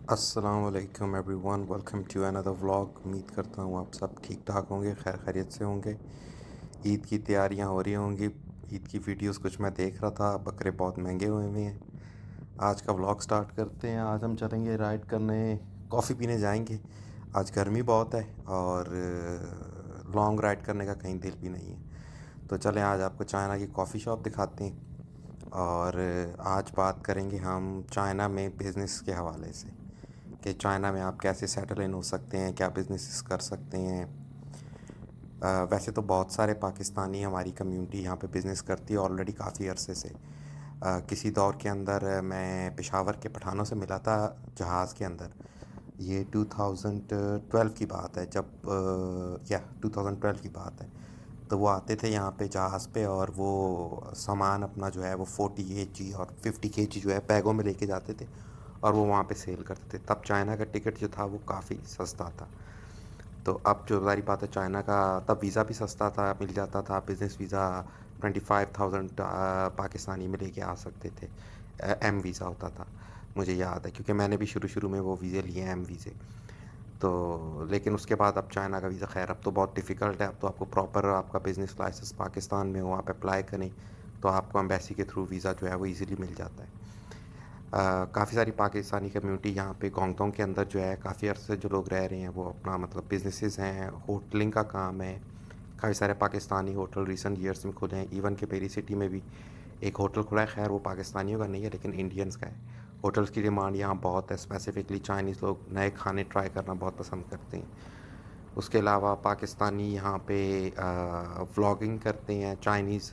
अस्सलाम वालेकुम everyone, welcome to another vlog. उम्मीद करता हूँ आप सब ठीक ठाक होंगे, खैर खैरियत से होंगे। ईद की तैयारियां हो रही होंगी। ईद की वीडियोस कुछ मैं देख रहा था, बकरे बहुत महंगे हुए हैं। आज का व्लॉग स्टार्ट करते हैं। आज हम चलेंगे राइड करने, कॉफ़ी पीने जाएंगे। आज गर्मी बहुत है और लॉन्ग राइड करने का कहीं दिल भी नहीं है। तो चलें आज आपको चाइना की कॉफ़ी शॉप दिखाते हैं। और आज बात करेंगे हम चाइना में बिज़नेस के हवाले से कि चाइना में आप कैसे सेटल इन हो सकते हैं, क्या बिजनेसेस कर सकते हैं। वैसे तो बहुत सारे पाकिस्तानी हमारी कम्युनिटी यहाँ पे बिज़नेस करती है ऑलरेडी काफ़ी अरसे से। किसी दौर के अंदर मैं पेशावर के पठानों से मिला था जहाज़ के अंदर। ये 2012 की बात है, जब 2012 की बात है। तो वो आते थे यहाँ पे जहाज़ पे और वो सामान अपना जो है वो 40 kg और 50 kg जो है बैगों में लेके जाते थे और वो वहाँ पे सेल करते थे। तब चाइना का टिकट जो था वो काफ़ी सस्ता था। तो अब जो ज़ाहिर बात है, चाइना का तब वीज़ा भी सस्ता था, मिल जाता था। बिज़नेस वीज़ा 25,000 पाकिस्तानी में लेके आ सकते थे। एम वीज़ा होता था, मुझे याद है, क्योंकि मैंने भी शुरू शुरू में वो वीज़े लिए हैं, एम वीज़े। तो लेकिन उसके बाद अब चाइना का वीज़ा, खैर अब तो बहुत डिफ़िकल्ट है। अब तो आपको प्रॉपर आपका बिज़नेस लाइसेंस पाकिस्तान में हो, आप अप्लाई करें तो आपको एम्बेसी के थ्रू वीज़ा जो है वो ईज़िली मिल जाता है। काफ़ी सारी पाकिस्तानी कम्युनिटी यहाँ पे गोंगतोंग के अंदर जो है काफ़ी अर्से से जो लोग रह रहे हैं वो अपना मतलब बिजनेसेस हैं, होटलिंग का काम है। काफ़ी सारे पाकिस्तानी होटल रिसेंट ईयर्स में खुले हैं। इवन के पेरी सिटी में भी एक होटल खुला है, खैर वो पाकिस्तानियों का नहीं है लेकिन इंडियंस का है। होटल्स की डिमांड यहाँ बहुत है, स्पेसिफिकली चाइनीज़ लोग नए खाने ट्राई करना बहुत पसंद करते हैं। उसके अलावा पाकिस्तानी यहाँ पे व्लॉगिंग करते हैं चाइनीज़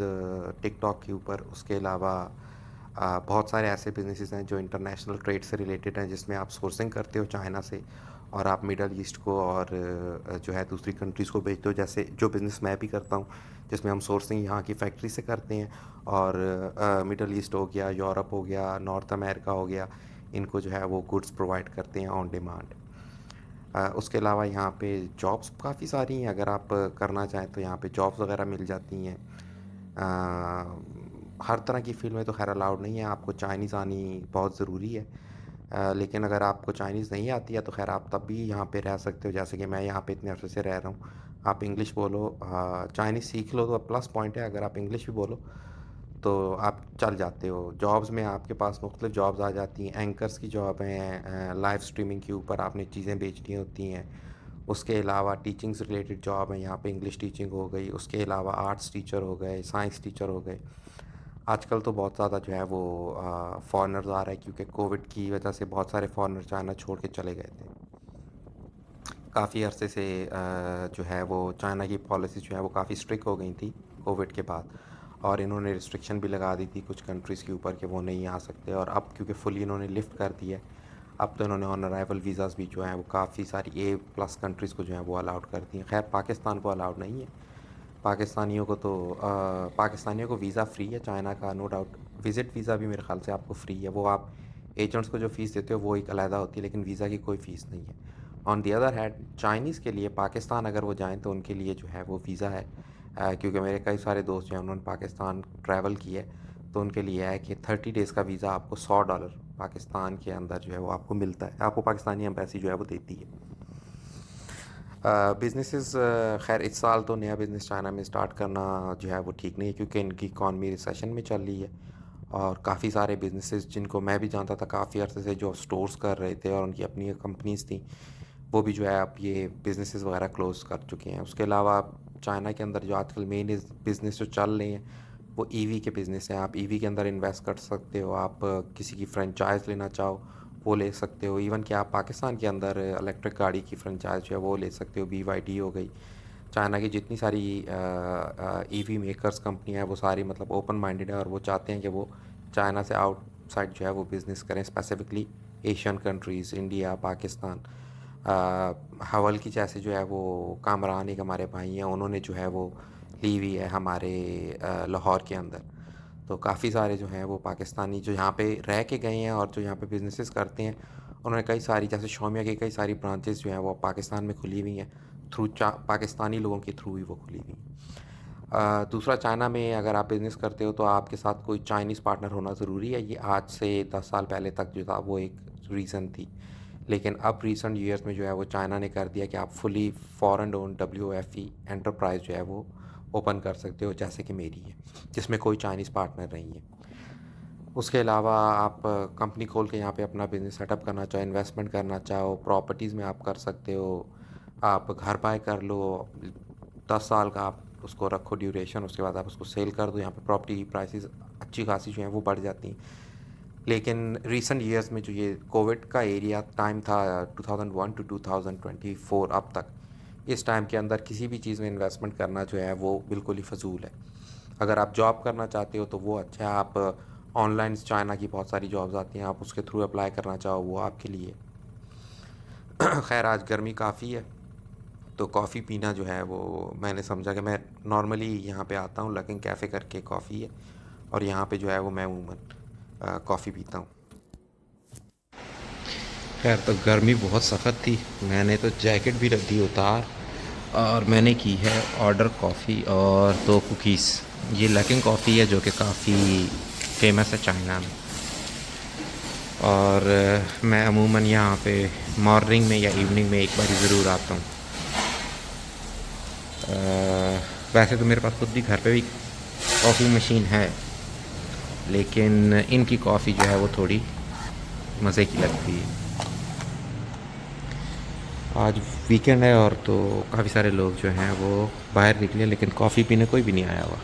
टिकटॉक के ऊपर। उसके अलावा बहुत सारे ऐसे बिजनेसेस हैं जो इंटरनेशनल ट्रेड से रिलेटेड हैं, जिसमें आप सोर्सिंग करते हो चाइना से और आप मिडल ईस्ट को और जो है दूसरी कंट्रीज़ को भेजते हो। जैसे जो बिज़नेस मैं भी करता हूँ, जिसमें हम सोर्सिंग यहाँ की फैक्ट्री से करते हैं और मिडल ईस्ट हो गया, यूरोप हो गया, नॉर्थ अमेरिका हो गया, इनको जो है वो गुड्स प्रोवाइड करते हैं ऑन डिमांड। उसके अलावा यहाँ पे जॉब्स काफ़ी सारी हैं, अगर आप करना चाहें तो यहाँ पे जॉब्स वगैरह मिल जाती हैं। हर तरह की फ़ील्ड में तो खैर अलाउड नहीं है, आपको चाइनीज़ आनी बहुत ज़रूरी है। लेकिन अगर आपको चाइनीज़ नहीं आती है तो खैर आप तब भी यहाँ पे रह सकते हो, जैसे कि मैं यहाँ पे इतने अरसे से रह रहा हूँ। आप इंग्लिश बोलो, चाइनीज़ सीख लो तो प्लस पॉइंट है। अगर आप इंग्लिश भी बोलो तो आप चल जाते हो। जॉब्स में आपके पास मुख्तलिफ जॉब्स आ जाती हैं। एंकर्स की जॉब हैं, लाइव स्ट्रीमिंग के ऊपर आपने चीज़ें बेचनी होती हैं। उसके अलावा टीचिंग से रिलेटेड जॉब है, यहाँ पे इंग्लिश टीचिंग हो गई। उसके अलावा आर्ट्स टीचर हो गए, साइंस टीचर हो गए। आजकल तो बहुत ज़्यादा जो है वो फॉरेनर्स आ रहे हैं, क्योंकि कोविड की वजह से बहुत सारे फॉरेनर चाइना छोड़ के चले गए थे। काफ़ी अरसे से जो है वो चाइना की पॉलिसी जो है वो काफ़ी स्ट्रिक्ट हो गई थी कोविड के बाद, और इन्होंने रिस्ट्रिक्शन भी लगा दी थी कुछ कंट्रीज़ के ऊपर कि वो नहीं आ सकते। और अब क्योंकि फुली इन्होंने लिफ्ट कर दिया है, अब तो इन्होंने ऑन अराइवल वीज़ाज़ भी जो हैं वो काफ़ी सारी ए प्लस कंट्रीज़ को जो है वो अलाउड कर दी हैं। खैर पाकिस्तान को अलाउड नहीं है। पाकिस्तानियों को वीज़ा फ्री है चाइना का, नो डाउट। विज़िट वीज़ा भी मेरे ख़्याल से आपको फ्री है। वो आप एजेंट्स को जो फ़ीस देते हो वो एक अलहदा होती है, लेकिन वीज़ा की कोई फ़ीस नहीं है। On the other hand Chinese के लिए पाकिस्तान अगर वो जाएँ तो उनके लिए जो है वो वीज़ा है। क्योंकि मेरे कई सारे दोस्त जो हैं उन्होंने पाकिस्तान ट्रैवल किया है, तो उनके लिए है कि 30 डेज़ का वीज़ा आपको $100 पाकिस्तान के अंदर जो है वो आपको मिलता है, आपको पाकिस्तानी एम्बेसी जो है वो देती है। बिज़नेसेस, खैर इस साल तो नया बिज़नेस चाइना में स्टार्ट करना जो है वो ठीक नहीं है, क्योंकि इनकी इकॉनमी रिसेशन में चल रही है। और काफ़ी सारे बिज़नेसेस जिनको मैं भी जानता था काफ़ी अर्से से, जो स्टोर्स कर रहे थे और उनकी अपनी कंपनीज थी, वो भी जो है अब ये बिज़नेसेस वगैरह क्लोज कर चुके हैं। उसके अलावा चाइना के अंदर जो आजकल मेन बिज़नेस जो चल रहे हैं वो ईवी के बिज़नेस हैं। आप ईवी के अंदर इन्वेस्ट कर सकते हो, आप किसी की फ्रेंचाइज लेना चाहो वो ले सकते हो। इवन कि आप पाकिस्तान के अंदर इलेक्ट्रिक गाड़ी की फ्रेंचाइज जो है वो ले सकते हो। BYD हो गई, चाइना की जितनी सारी ईवी मेकर्स कंपनियां हैं वो सारी मतलब ओपन माइंडेड है और वो चाहते हैं कि वो चाइना से आउटसाइड जो है वो बिज़नेस करें, specifically Asian countries, India, Pakistan. हवल की जैसे जो है वो कामरान एक हमारे भाई हैं, उन्होंने जो है वो ली हुई है हमारे लाहौर के अंदर। तो काफ़ी सारे जो हैं वो पाकिस्तानी जो यहाँ पे रह के गए हैं और जो यहाँ पे बिज़नेसेस करते हैं, उन्होंने कई सारी, जैसे शौमिया की कई सारी ब्रांचेस जो हैं वो पाकिस्तान में खुली हुई हैं, थ्रू पाकिस्तानी लोगों के थ्रू ही वो खुली हुई हैं। दूसरा, चाइना में अगर आप बिज़नेस करते हो तो आपके साथ कोई चाइनीज़ पार्टनर होना ज़रूरी है। ये आज से 10 साल पहले तक जो था वो एक रीज़न थी, लेकिन अब रिसेंट ईयर्स में जो है वो चाइना ने कर दिया कि आप fully foreign own WFE enterprise जो है वो ओपन कर सकते हो, जैसे कि मेरी है, जिसमें कोई चाइनीज़ पार्टनर नहीं है। उसके अलावा आप कंपनी खोल के यहाँ पे अपना बिज़नेस सेटअप करना चाहो, इन्वेस्टमेंट करना चाहो, प्रॉपर्टीज़ में आप कर सकते हो। आप घर बाय कर लो, 10 साल का आप उसको रखो ड्यूरेशन, उसके बाद आप उसको सेल कर दो। यहाँ पे प्रॉपर्टी प्राइसेस अच्छी खासी जो हैं वो बढ़ जाती हैं। लेकिन रीसेंट ईयर्स में जो ये कोविड का एरिया टाइम था 2001 टू 2024 अब तक, इस टाइम के अंदर किसी भी चीज़ में इन्वेस्टमेंट करना जो है वो बिल्कुल ही फ़जूल है। अगर आप जॉब करना चाहते हो तो वो अच्छा है, आप ऑनलाइन चाइना की बहुत सारी जॉब्स आती हैं, आप उसके थ्रू अप्लाई करना चाहो वो आपके लिए। खैर आज गर्मी काफ़ी है, तो कॉफ़ी पीना जो है वो मैंने समझा कि मैं नॉर्मली यहाँ पे आता हूँ, लेकिन कैफ़े करके कॉफ़ी है और यहाँ पे जो है वो मैं अमूमन कॉफ़ी पीता हूँ। खैर तो गर्मी बहुत सख्त थी, मैंने तो जैकेट भी रख दी उतार और मैंने की है ऑर्डर कॉफ़ी और 2 कुकीज़। ये लकिंग कॉफ़ी है जो कि काफ़ी फेमस है चाइना में, और मैं अमूमन यहाँ पे मॉर्निंग में या इवनिंग में एक बार ज़रूर आता हूँ। वैसे तो मेरे पास खुद भी घर पे भी कॉफ़ी मशीन है, लेकिन इनकी कॉफ़ी जो है वो थोड़ी मज़े की लगती है। आज वीकेंड है और तो काफ़ी सारे लोग जो हैं वो बाहर निकले, लेकिन कॉफ़ी पीने कोई भी नहीं आया हुआ।